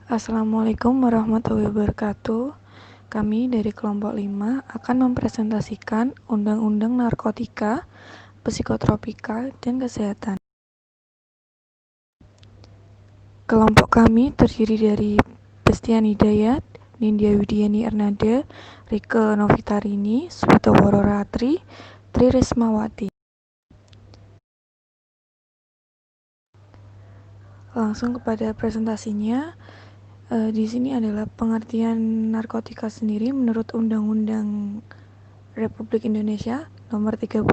Assalamualaikum warahmatullahi wabarakatuh. Kami dari kelompok 5 akan mempresentasikan Undang-Undang Narkotika, Psikotropika, dan Kesehatan. Kelompok kami terdiri dari Bestian Hidayat, Nindya Widiani Ernada, Rike Novitarini, Swetoworo Ratri, Tri Rismawati. Langsung kepada presentasinya. Di sini adalah pengertian narkotika sendiri menurut Undang-Undang Republik Indonesia Nomor 35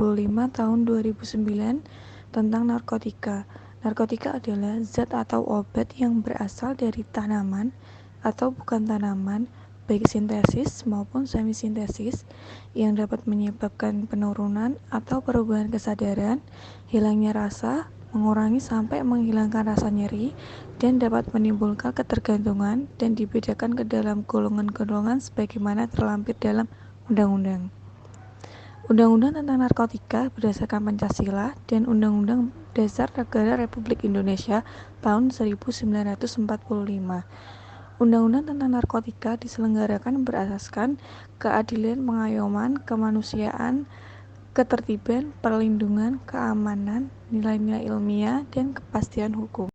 Tahun 2009 tentang narkotika. Narkotika adalah zat atau obat yang berasal dari tanaman atau bukan tanaman, baik sintesis maupun semi-sintesis, yang dapat menyebabkan penurunan atau perubahan kesadaran, hilangnya rasa, mengurangi sampai menghilangkan rasa nyeri, dan dapat menimbulkan ketergantungan dan dibedakan ke dalam golongan-golongan sebagaimana terlampir dalam undang-undang. Undang-Undang tentang narkotika berdasarkan Pancasila dan Undang-Undang Dasar Negara Republik Indonesia tahun 1945. Undang-Undang tentang narkotika diselenggarakan berasaskan keadilan, pengayoman, kemanusiaan, ketertiban, perlindungan, keamanan, nilai-nilai ilmiah, dan kepastian hukum.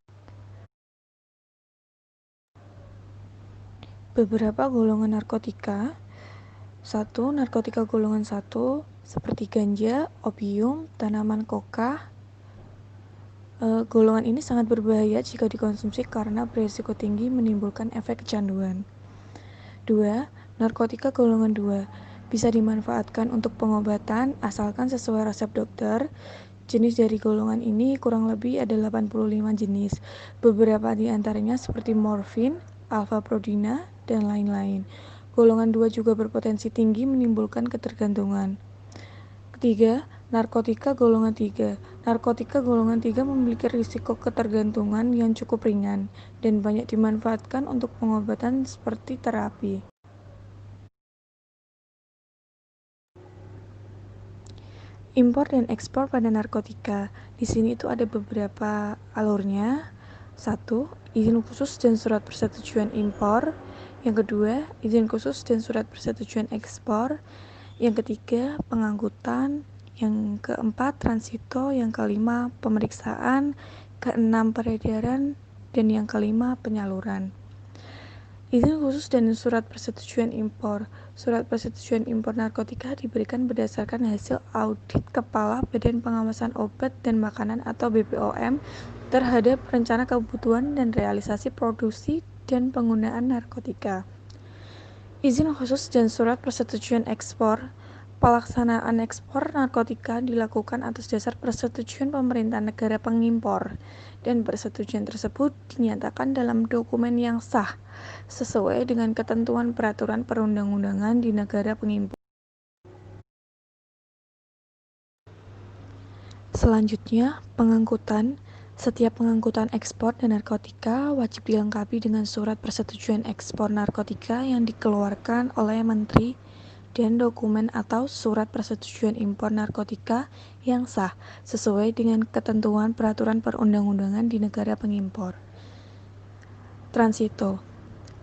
Beberapa golongan narkotika. 1. Narkotika golongan 1 seperti ganja, opium, tanaman koka. Golongan ini sangat berbahaya jika dikonsumsi karena berisiko tinggi menimbulkan efek kecanduan. 2. Narkotika golongan 2 bisa dimanfaatkan untuk pengobatan asalkan sesuai resep dokter. Jenis dari golongan ini kurang lebih ada 85 jenis. Beberapa di antaranya seperti morfin, alfa-prodina, dan lain-lain. Golongan 2 juga berpotensi tinggi menimbulkan ketergantungan. Ketiga, narkotika golongan 3. Narkotika golongan 3 memiliki risiko ketergantungan yang cukup ringan dan banyak dimanfaatkan untuk pengobatan seperti terapi. Impor dan ekspor pada narkotika. Di sini itu ada beberapa alurnya. 1. Izin khusus dan surat persetujuan impor. Yang kedua, izin khusus dan surat persetujuan ekspor. Yang ketiga, pengangkutan. Yang keempat, transito. Yang kelima, pemeriksaan. Keenam, peredaran. Dan yang kelima, penyaluran. Izin khusus dan surat persetujuan impor. Surat persetujuan impor narkotika diberikan berdasarkan hasil audit Kepala Badan Pengawasan Obat dan Makanan atau BPOM terhadap rencana kebutuhan dan realisasi produksi dan penggunaan narkotika. Izin khusus dan surat persetujuan ekspor. Pelaksanaan ekspor narkotika dilakukan atas dasar persetujuan pemerintah negara pengimpor, dan persetujuan tersebut dinyatakan dalam dokumen yang sah sesuai dengan ketentuan peraturan perundang-undangan di negara pengimpor. Selanjutnya, pengangkutan. Setiap pengangkutan ekspor dan narkotika wajib dilengkapi dengan surat persetujuan ekspor narkotika yang dikeluarkan oleh Menteri dan dokumen atau surat persetujuan impor narkotika yang sah sesuai dengan ketentuan peraturan perundang-undangan di negara pengimpor. Transito.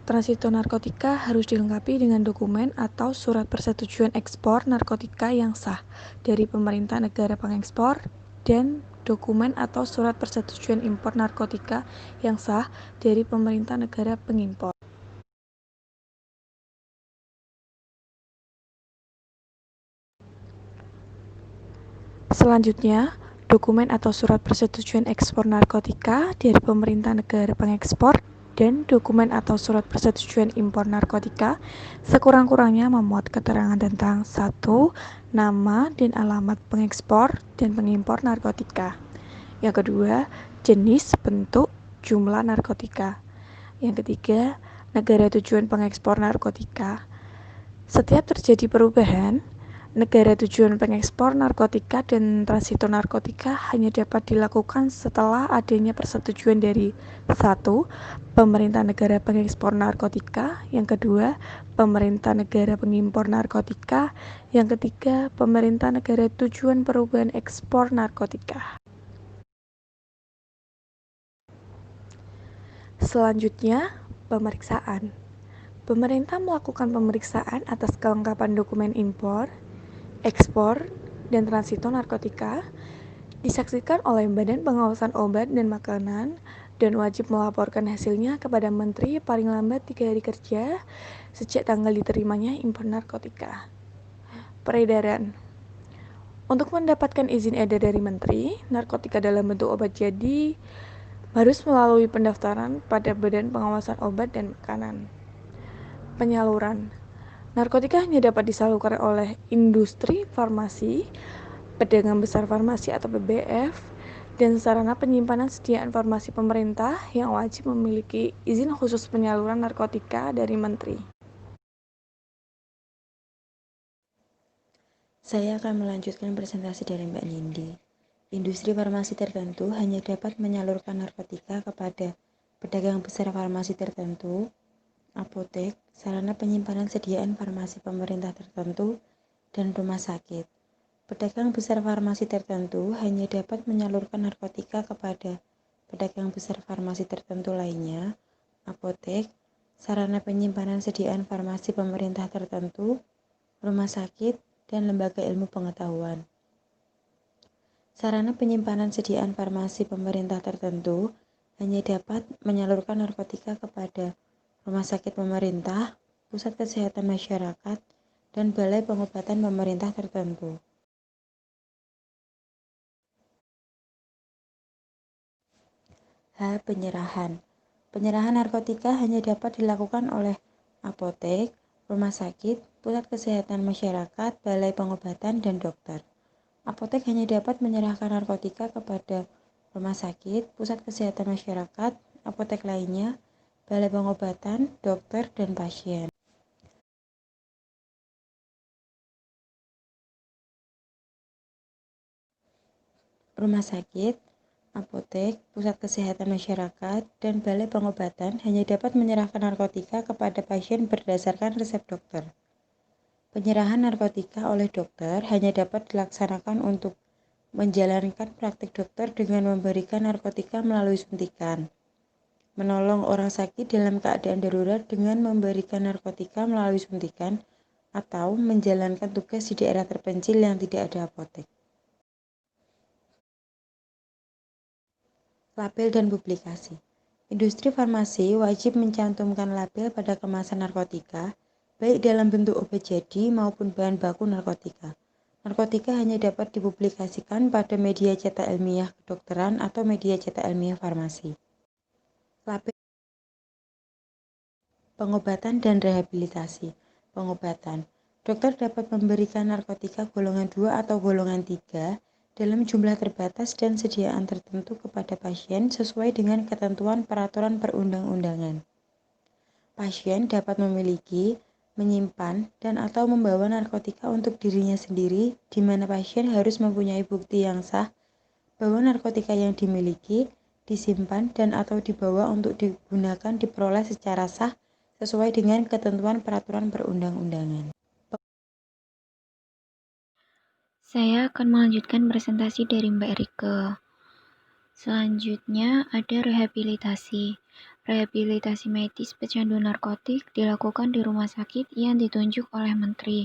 Transito narkotika harus dilengkapi dengan dokumen atau surat persetujuan ekspor narkotika yang sah dari pemerintah negara pengekspor dan dokumen atau surat persetujuan impor narkotika yang sah dari pemerintah negara pengimpor. Selanjutnya, dokumen atau surat persetujuan ekspor narkotika dari pemerintah negara pengekspor dan dokumen atau surat persetujuan impor narkotika sekurang-kurangnya memuat keterangan tentang 1. Nama dan alamat pengekspor dan pengimpor narkotika. Yang kedua, jenis, bentuk, jumlah narkotika. Yang ketiga, negara tujuan pengekspor narkotika. Setiap terjadi perubahan, negara tujuan pengekspor narkotika dan transito narkotika hanya dapat dilakukan setelah adanya persetujuan dari 1. Pemerintah negara pengekspor narkotika. Yang kedua, pemerintah negara pengimpor narkotika. Yang ketiga, pemerintah negara tujuan perubahan ekspor narkotika. Selanjutnya, Pemeriksaan. Pemerintah melakukan pemeriksaan atas kelengkapan dokumen impor, ekspor, dan transito narkotika, disaksikan oleh Badan Pengawasan Obat dan Makanan, dan wajib melaporkan hasilnya kepada Menteri paling lambat 3 hari kerja sejak tanggal diterimanya impor narkotika. Peredaran. Untuk mendapatkan izin edar dari Menteri, narkotika dalam bentuk obat jadi harus melalui pendaftaran pada Badan Pengawasan Obat dan Makanan. Penyaluran. Narkotika hanya dapat disalurkan oleh industri farmasi, pedagang besar farmasi atau PBF, dan sarana penyimpanan sediaan farmasi pemerintah yang wajib memiliki izin khusus penyaluran narkotika dari Menteri. Saya akan melanjutkan presentasi dari Mbak Nindi. Industri farmasi tertentu hanya dapat menyalurkan narkotika kepada pedagang besar farmasi tertentu, apotek, sarana penyimpanan sediaan farmasi pemerintah tertentu, dan rumah sakit. Pedagang besar farmasi tertentu hanya dapat menyalurkan narkotika kepada pedagang besar farmasi tertentu lainnya, apotek, sarana penyimpanan sediaan farmasi pemerintah tertentu, rumah sakit, dan lembaga ilmu pengetahuan. Sarana penyimpanan sediaan farmasi pemerintah tertentu hanya dapat menyalurkan narkotika kepada rumah sakit pemerintah, pusat kesehatan masyarakat, dan balai pengobatan pemerintah tertentu. Penyerahan. Penyerahan narkotika hanya dapat dilakukan oleh apotek, rumah sakit, pusat kesehatan masyarakat, balai pengobatan, dan dokter. Apotek hanya dapat menyerahkan narkotika kepada rumah sakit, pusat kesehatan masyarakat, apotek lainnya, balai pengobatan, dokter, dan pasien. Rumah sakit, apotek, pusat kesehatan masyarakat, dan balai pengobatan hanya dapat menyerahkan narkotika kepada pasien berdasarkan resep dokter. Penyerahan narkotika oleh dokter hanya dapat dilaksanakan untuk menjalankan praktik dokter dengan memberikan narkotika melalui suntikan, menolong orang sakit dalam keadaan darurat dengan memberikan narkotika melalui suntikan, atau menjalankan tugas di daerah terpencil yang tidak ada apotek. Label dan publikasi. Industri farmasi wajib mencantumkan label pada kemasan narkotika, baik dalam bentuk obat jadi maupun bahan baku narkotika. Narkotika hanya dapat dipublikasikan pada media cetak ilmiah kedokteran atau media cetak ilmiah farmasi. Label. Pengobatan dan rehabilitasi. Pengobatan. Dokter dapat memberikan narkotika golongan 2 atau golongan 3 dalam jumlah terbatas dan sediaan tertentu kepada pasien sesuai dengan ketentuan peraturan perundang-undangan. Pasien dapat memiliki, menyimpan, dan atau membawa narkotika untuk dirinya sendiri, di mana pasien harus mempunyai bukti yang sah bahwa narkotika yang dimiliki, disimpan, dan atau dibawa untuk digunakan diperoleh secara sah sesuai dengan ketentuan peraturan perundang-undangan. Saya akan melanjutkan presentasi dari Mbak Rike. Selanjutnya ada rehabilitasi. Rehabilitasi medis pecandu narkotik dilakukan di rumah sakit yang ditunjuk oleh Menteri.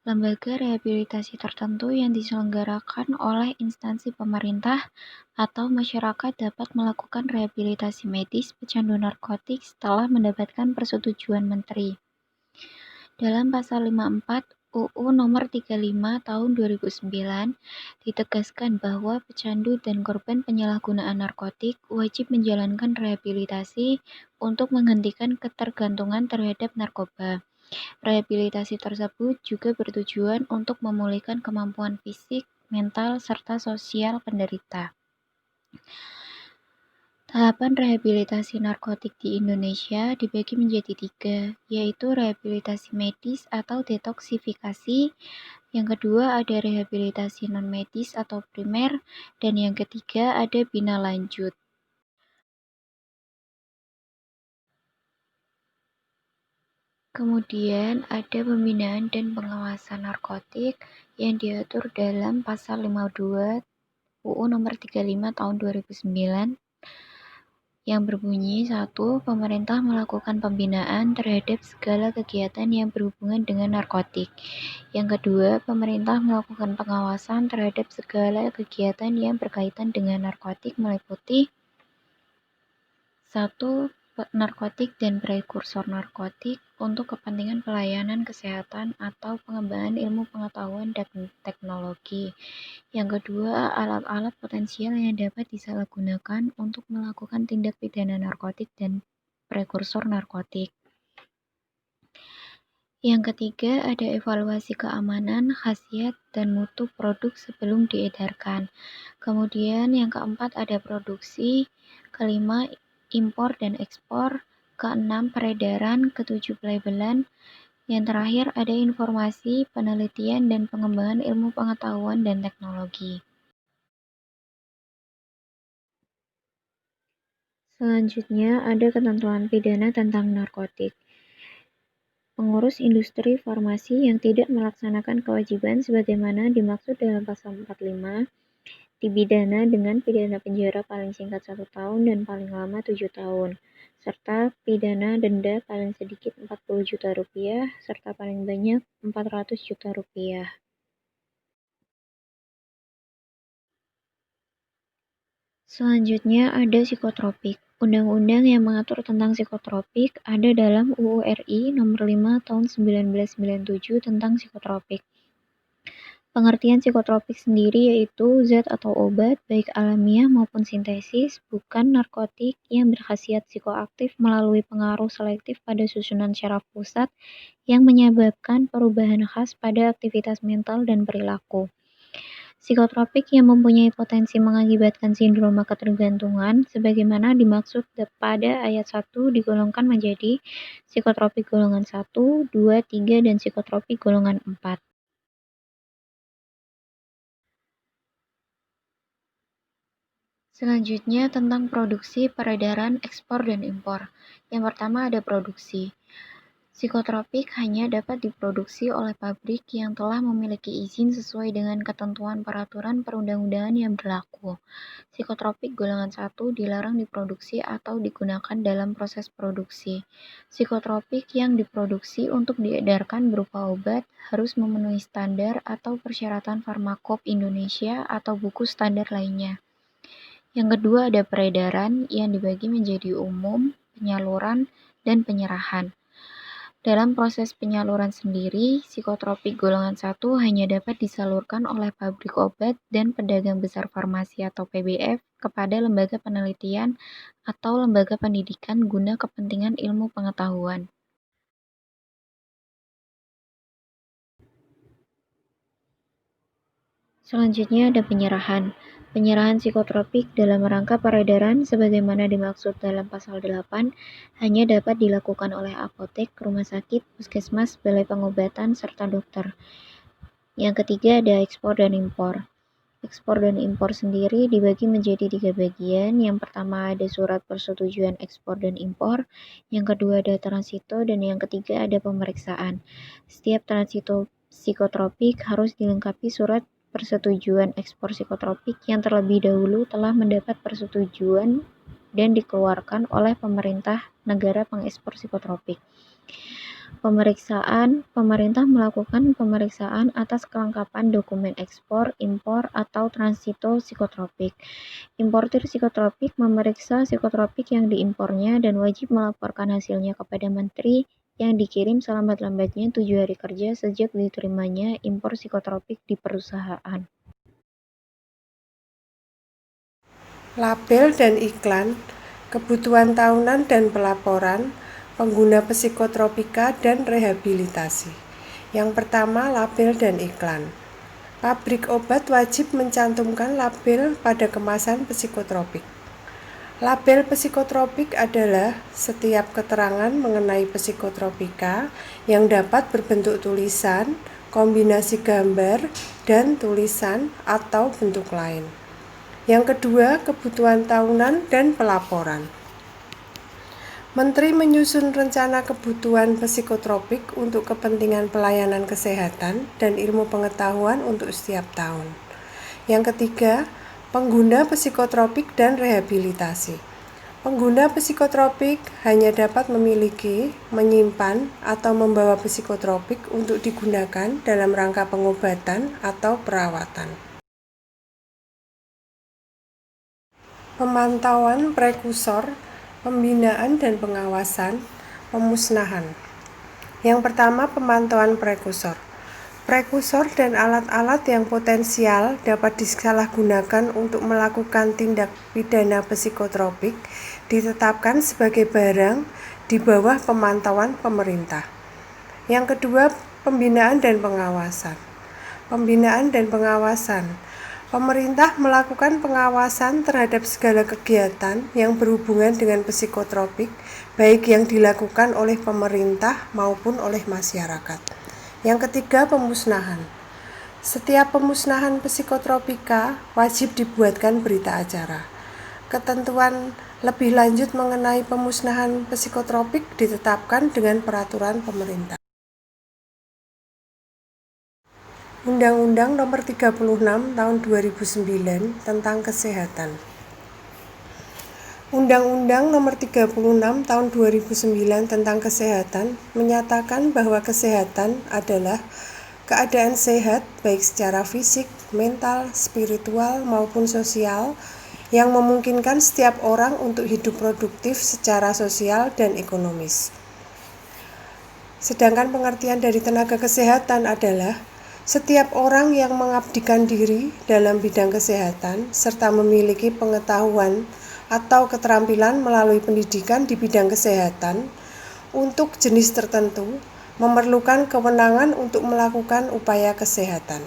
Lembaga rehabilitasi tertentu yang diselenggarakan oleh instansi pemerintah atau masyarakat dapat melakukan rehabilitasi medis pecandu narkotik setelah mendapatkan persetujuan Menteri. Dalam Pasal 54 UU Nomor 35 Tahun 2009 ditegaskan bahwa pecandu dan korban penyalahgunaan narkotik wajib menjalankan rehabilitasi untuk menghentikan ketergantungan terhadap narkoba. Rehabilitasi tersebut juga bertujuan untuk memulihkan kemampuan fisik, mental, serta sosial penderita. Tahapan rehabilitasi narkotik di Indonesia dibagi menjadi 3, yaitu rehabilitasi medis atau detoksifikasi, yang kedua ada rehabilitasi non-medis atau primer, dan yang ketiga ada bina lanjut. Kemudian ada pembinaan dan pengawasan narkotik yang diatur dalam Pasal 52 UU Nomor 35 Tahun 2009. yang berbunyi 1. Pemerintah melakukan pembinaan terhadap segala kegiatan yang berhubungan dengan narkotik. Yang kedua, pemerintah melakukan pengawasan terhadap segala kegiatan yang berkaitan dengan narkotik meliputi 1. Narkotik dan prekursor narkotik untuk kepentingan pelayanan kesehatan atau pengembangan ilmu pengetahuan dan teknologi. Yang kedua, alat-alat potensial yang dapat disalahgunakan untuk melakukan tindak pidana narkotik dan prekursor narkotik. Yang ketiga, ada evaluasi keamanan, khasiat, dan mutu produk sebelum diedarkan. Kemudian yang keempat ada produksi, kelima impor dan ekspor, keenam peredaran, ketujuh pelabelan, yang terakhir ada informasi, penelitian, dan pengembangan ilmu pengetahuan dan teknologi. Selanjutnya ada ketentuan pidana tentang narkotik. Pengurus industri farmasi yang tidak melaksanakan kewajiban sebagaimana dimaksud dalam pasal 45 dipidana dengan pidana penjara paling singkat 1 tahun dan paling lama 7 tahun, serta pidana denda paling sedikit 40 juta rupiah, serta paling banyak 400 juta rupiah. Selanjutnya ada psikotropik. Undang-undang yang mengatur tentang psikotropik ada dalam UU RI nomor 5 tahun 1997 tentang psikotropik. Pengertian psikotropik sendiri yaitu zat atau obat, baik alamiah maupun sintesis, bukan narkotik yang berkhasiat psikoaktif melalui pengaruh selektif pada susunan syaraf pusat yang menyebabkan perubahan khas pada aktivitas mental dan perilaku. Psikotropik yang mempunyai potensi mengakibatkan sindroma ketergantungan sebagaimana dimaksud pada ayat 1 digolongkan menjadi psikotropik golongan 1, 2, 3, dan psikotropik golongan 4. Selanjutnya tentang produksi, peredaran, ekspor, dan impor. Yang pertama ada produksi. Psikotropik hanya dapat diproduksi oleh pabrik yang telah memiliki izin sesuai dengan ketentuan peraturan perundang-undangan yang berlaku. Psikotropik golongan 1 dilarang diproduksi atau digunakan dalam proses produksi. Psikotropik yang diproduksi untuk diedarkan berupa obat harus memenuhi standar atau persyaratan Farmakop Indonesia atau buku standar lainnya. Yang kedua ada peredaran yang dibagi menjadi umum, penyaluran, dan penyerahan. Dalam proses penyaluran sendiri, psikotropik golongan 1 hanya dapat disalurkan oleh pabrik obat dan pedagang besar farmasi atau PBF kepada lembaga penelitian atau lembaga pendidikan guna kepentingan ilmu pengetahuan. Selanjutnya ada penyerahan. Penyerahan psikotropik dalam rangka peredaran sebagaimana dimaksud dalam pasal 8 hanya dapat dilakukan oleh apotek, rumah sakit, puskesmas, balai pengobatan, serta dokter. Yang ketiga ada ekspor dan impor. Ekspor dan impor sendiri dibagi menjadi 3 bagian. Yang pertama ada surat persetujuan ekspor dan impor, yang kedua ada transito, dan yang ketiga ada pemeriksaan. Setiap transito psikotropik harus dilengkapi surat persetujuan ekspor psikotropik yang terlebih dahulu telah mendapat persetujuan dan dikeluarkan oleh pemerintah negara pengekspor psikotropik. Pemerintah melakukan pemeriksaan atas kelengkapan dokumen ekspor, impor, atau transito psikotropik. Importir psikotropik memeriksa psikotropik yang diimpornya dan wajib melaporkan hasilnya kepada menteri yang dikirim selambat-lambatnya 7 hari kerja sejak diterimanya impor psikotropik di perusahaan. Label dan iklan, kebutuhan tahunan dan pelaporan, pengguna psikotropika dan rehabilitasi. Yang pertama, label dan iklan. Pabrik obat wajib mencantumkan label pada kemasan psikotropik. Label psikotropik adalah setiap keterangan mengenai psikotropika yang dapat berbentuk tulisan, kombinasi gambar, dan tulisan atau bentuk lain. Yang kedua, kebutuhan tahunan dan pelaporan. Menteri menyusun rencana kebutuhan psikotropik untuk kepentingan pelayanan kesehatan dan ilmu pengetahuan untuk setiap tahun. Yang ketiga, pengguna psikotropik dan rehabilitasi. Pengguna psikotropik hanya dapat memiliki, menyimpan, atau membawa psikotropik untuk digunakan dalam rangka pengobatan atau perawatan. Pemantauan prekursor, pembinaan dan pengawasan, pemusnahan. Yang pertama, pemantauan prekursor. Prekursor dan alat-alat yang potensial dapat disalahgunakan untuk melakukan tindak pidana psikotropik ditetapkan sebagai barang di bawah pemantauan pemerintah. Yang kedua, pembinaan dan pengawasan. Pembinaan dan pengawasan. Pemerintah melakukan pengawasan terhadap segala kegiatan yang berhubungan dengan psikotropik, baik yang dilakukan oleh pemerintah maupun oleh masyarakat. Yang ketiga, pemusnahan. Setiap pemusnahan psikotropika wajib dibuatkan berita acara. Ketentuan lebih lanjut mengenai pemusnahan psikotropik ditetapkan dengan peraturan pemerintah. Undang-Undang Nomor 36 Tahun 2009 tentang Kesehatan. Undang-Undang Nomor 36 Tahun 2009 tentang Kesehatan menyatakan bahwa kesehatan adalah keadaan sehat baik secara fisik, mental, spiritual maupun sosial yang memungkinkan setiap orang untuk hidup produktif secara sosial dan ekonomis. Sedangkan pengertian dari tenaga kesehatan adalah setiap orang yang mengabdikan diri dalam bidang kesehatan serta memiliki pengetahuan atau keterampilan melalui pendidikan di bidang kesehatan untuk jenis tertentu memerlukan kewenangan untuk melakukan upaya kesehatan.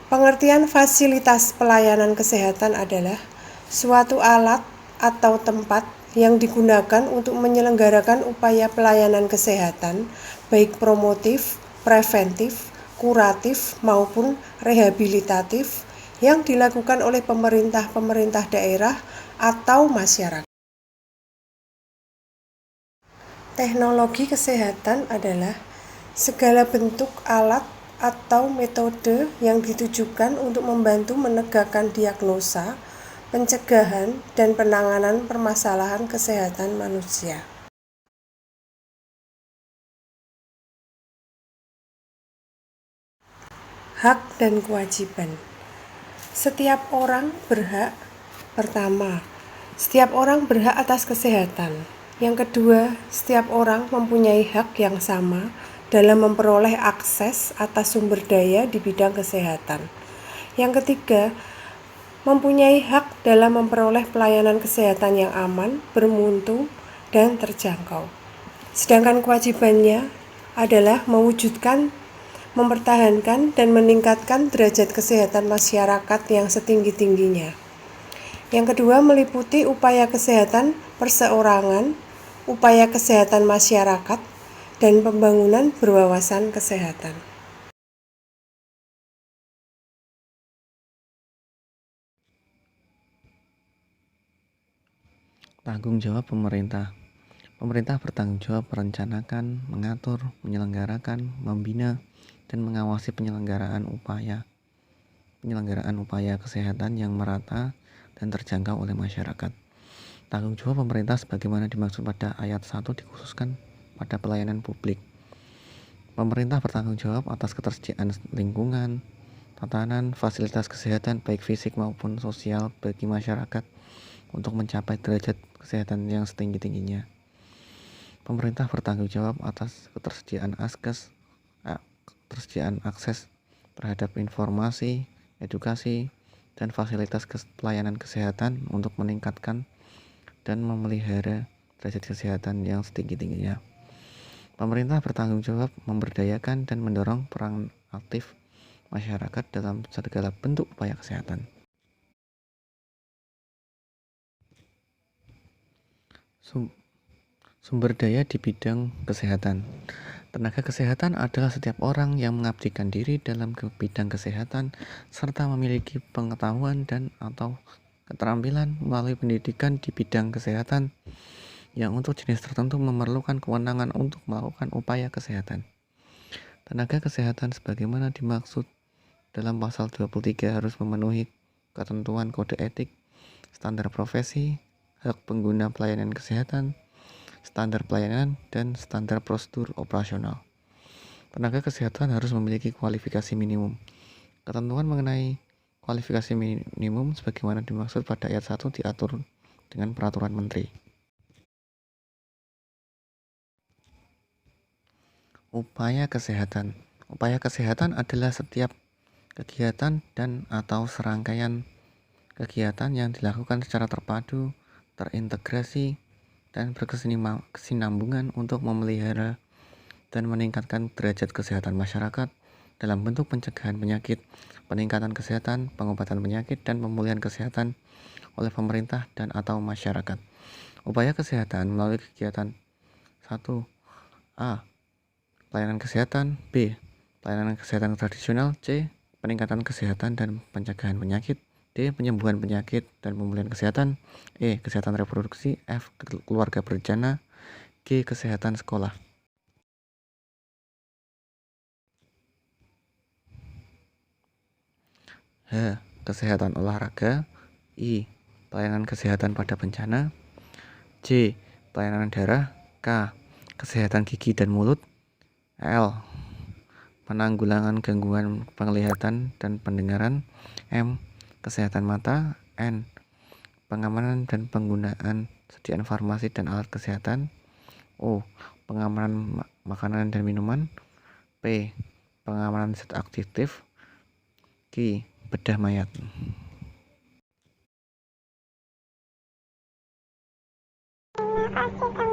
Pengertian fasilitas pelayanan kesehatan adalah suatu alat atau tempat yang digunakan untuk menyelenggarakan upaya pelayanan kesehatan baik promotif, preventif, kuratif maupun rehabilitatif yang dilakukan oleh pemerintah daerah atau masyarakat. Teknologi kesehatan adalah segala bentuk alat atau metode yang ditujukan untuk membantu menegakkan diagnosa, pencegahan, dan penanganan permasalahan kesehatan manusia. Hak dan kewajiban. Setiap orang berhak, pertama, setiap orang berhak atas kesehatan. Yang kedua, setiap orang mempunyai hak yang sama dalam memperoleh akses atas sumber daya di bidang kesehatan. Yang ketiga, mempunyai hak dalam memperoleh pelayanan kesehatan yang aman, bermutu, dan terjangkau. Sedangkan kewajibannya adalah mewujudkan, mempertahankan, dan meningkatkan derajat kesehatan masyarakat yang setinggi-tingginya. Yang kedua, meliputi upaya kesehatan perseorangan, upaya kesehatan masyarakat, dan pembangunan berwawasan kesehatan. Tanggung jawab pemerintah. Pemerintah bertanggung jawab merencanakan, mengatur, menyelenggarakan, membina, dan mengawasi penyelenggaraan upaya kesehatan yang merata dan terjangkau oleh masyarakat. Tanggung jawab pemerintah sebagaimana dimaksud pada ayat 1 dikhususkan pada pelayanan publik. Pemerintah bertanggung jawab atas ketersediaan lingkungan, tatanan, fasilitas kesehatan baik fisik maupun sosial bagi masyarakat untuk mencapai derajat kesehatan yang setinggi-tingginya. Pemerintah bertanggung jawab atas ketersediaan akses terhadap informasi, edukasi, dan fasilitas pelayanan kesehatan untuk meningkatkan dan memelihara derajat kesehatan yang setinggi-tingginya. Pemerintah bertanggung jawab memberdayakan dan mendorong peran aktif masyarakat dalam segala bentuk upaya kesehatan. Sumber daya di bidang kesehatan. Tenaga kesehatan adalah setiap orang yang mengabdikan diri dalam bidang kesehatan serta memiliki pengetahuan dan atau keterampilan melalui pendidikan di bidang kesehatan yang untuk jenis tertentu memerlukan kewenangan untuk melakukan upaya kesehatan. Tenaga kesehatan sebagaimana dimaksud dalam pasal 23 harus memenuhi ketentuan kode etik, standar profesi, hak pengguna pelayanan kesehatan, standar pelayanan, dan standar prosedur operasional. Tenaga kesehatan harus memiliki kualifikasi minimum. Ketentuan mengenai kualifikasi minimum sebagaimana dimaksud pada ayat 1 diatur dengan peraturan menteri. Upaya kesehatan. Upaya kesehatan adalah setiap kegiatan dan atau serangkaian kegiatan yang dilakukan secara terpadu, terintegrasi, dan berkesinambungan untuk memelihara dan meningkatkan derajat kesehatan masyarakat dalam bentuk pencegahan penyakit, peningkatan kesehatan, pengobatan penyakit, dan pemulihan kesehatan oleh pemerintah dan atau masyarakat. Upaya kesehatan melalui kegiatan 1. A. Pelayanan kesehatan. B. Pelayanan kesehatan tradisional. C. Peningkatan kesehatan dan pencegahan penyakit. D. Penyembuhan penyakit dan pemulihan kesehatan. E. Kesehatan reproduksi. F. Keluarga berencana. G. Kesehatan sekolah. H. Kesehatan olahraga. I. Pelayanan kesehatan pada bencana. C. Pelayanan darah. K. Kesehatan gigi dan mulut. L. Penanggulangan gangguan penglihatan dan pendengaran. M. Kesehatan mata. N. Pengamanan dan penggunaan sediaan farmasi dan alat kesehatan. O. Pengamanan makanan dan minuman. P. Pengamanan zat aktif. Q. Bedah mayat. Terima kasih.